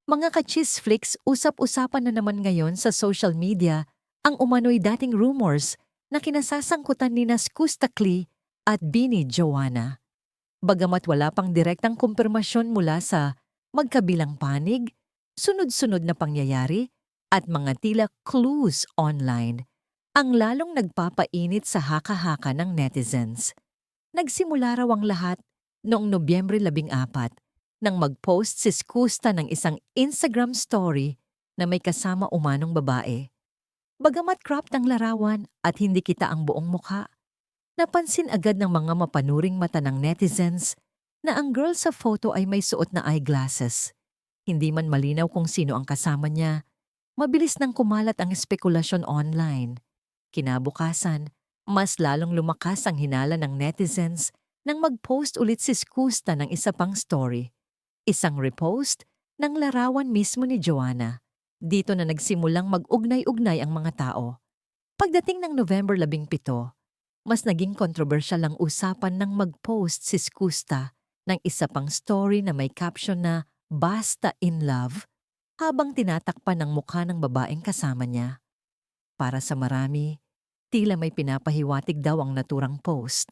Mga ka-chisflix, usap-usapan na naman ngayon sa social media ang umano'y dating rumors na kinasasangkutan ni Skustakli at Bini Joanna. Bagamat wala pang direktang kumpirmasyon mula sa magkabilang panig, sunod-sunod na pangyayari at mga tila clues online ang lalong nagpapainit sa haka-haka ng netizens. Nagsimula raw ang lahat noong Nobyembre 14 nang mag-post si Skusta ng isang Instagram story na may kasama umanong babae. Bagamat cropped ang larawan at hindi kita ang buong mukha, napansin agad ng mga mapanuring mata ng netizens na ang girl sa photo ay may suot na eyeglasses. Hindi man malinaw kung sino ang kasama niya, mabilis nang kumalat ang spekulasyon online. Kinabukasan, mas lalong lumakas ang hinala ng netizens nang mag-post ulit si Skusta ng isa pang story. Isang repost ng larawan mismo ni Joanna. Dito na nagsimulang mag-ugnay-ugnay ang mga tao. Pagdating ng November 17, mas naging kontrobersyal ang usapan nang mag-post si Skusta ng isa pang story na may caption na "Basta in love" habang tinatakpan ang mukha ng babaeng kasama niya. Para sa marami, tila may pinapahiwatig daw ang naturang post.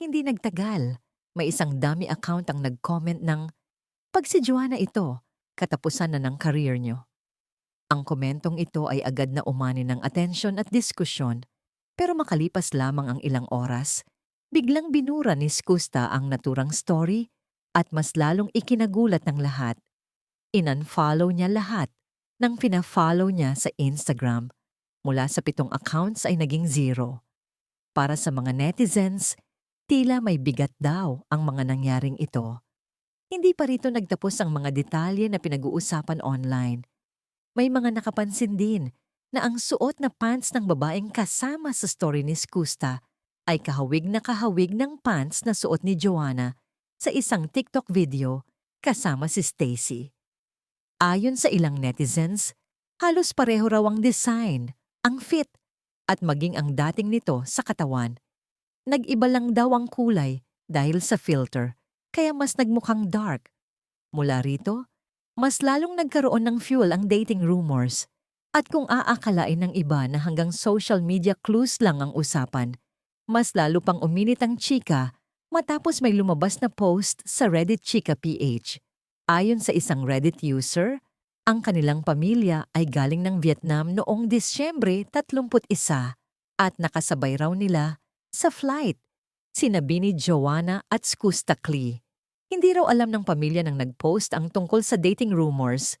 Hindi nagtagal, may isang dummy account ang nag-comment ng "Pag si Joanna ito, katapusan na ng career nyo." Ang komentong ito ay agad na umani ng atensyon at diskusyon, pero makalipas lamang ang ilang oras, biglang binura ni Skusta ang naturang story at mas lalong ikinagulat ng lahat. In-unfollow niya lahat ng pina-follow niya sa Instagram. Mula sa 7 accounts ay naging 0. Para sa mga netizens, tila may bigat daw ang mga nangyaring ito. Hindi pa rito nagtapos ang mga detalye na pinag-uusapan online. May mga nakapansin din na ang suot na pants ng babaeng kasama sa story ni Skusta ay kahawig na kahawig ng pants na suot ni Joanna sa isang TikTok video kasama si Stacy. Ayon sa ilang netizens, halos pareho raw ang design, ang fit, at maging ang dating nito sa katawan. Nag-iba lang daw ang kulay dahil sa filter, kaya mas nagmukhang dark. Mula rito, mas lalong nagkaroon ng fuel ang dating rumors. At kung aakalain ng iba na hanggang social media clues lang ang usapan, mas lalo pang uminit ang chika matapos may lumabas na post sa Reddit Chika PH. Ayon sa isang Reddit user, ang kanilang pamilya ay galing ng Vietnam noong Disyembre 31 at nakasabay raw nila sa flight sina Bini Joanna at Skustakli. Hindi raw alam ng pamilya nang nag-post ang tungkol sa dating rumors.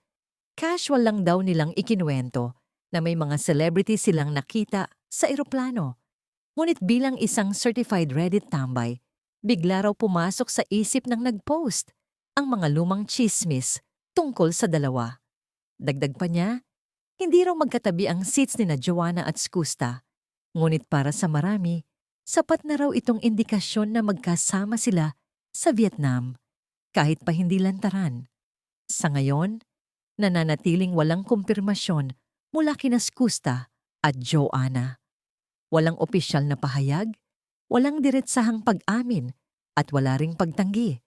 Casual lang daw nilang ikinuwento na may mga celebrity silang nakita sa eroplano. Ngunit bilang isang certified Reddit tambay, bigla raw pumasok sa isip ng nag-post ang mga lumang chismis tungkol sa dalawa. Dagdag pa niya, hindi raw magkatabi ang seats ni Joanna at Skusta. Ngunit para sa marami, sapat na raw itong indikasyon na magkasama sila sa Vietnam, kahit pa hindi lantaran. Sa ngayon, nananatiling walang kumpirmasyon mula kina Skusta at Joanna. Walang opisyal na pahayag, walang diretsahang pag-amin, at wala ring pagtanggi.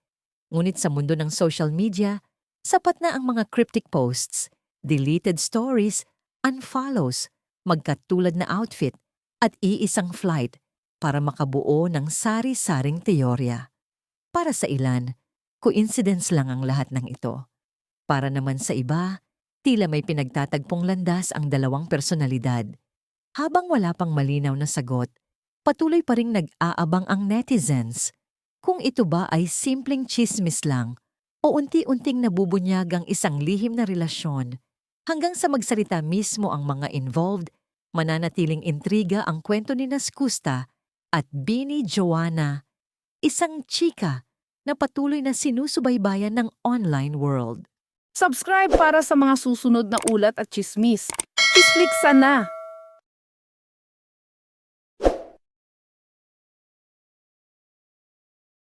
Ngunit sa mundo ng social media, sapat na ang mga cryptic posts, deleted stories, unfollows, magkatulad na outfit, at iisang flight para makabuo ng sari-saring teorya. Para sa ilan, coincidence lang ang lahat ng ito. Para naman sa iba, tila may pinagtatagpong landas ang dalawang personalidad. Habang wala pang malinaw na sagot, patuloy pa ring nag-aabang ang netizens. Kung ito ba ay simpleng chismis lang o unti-unting nabubunyag ang isang lihim na relasyon, hanggang sa magsalita mismo ang mga involved, mananatiling intriga ang kwento ni Skusta at Bini Joanna, isang chika na patuloy na sinusubaybayan ng online world. Subscribe para sa mga susunod na ulat at chismis. Chisflix na!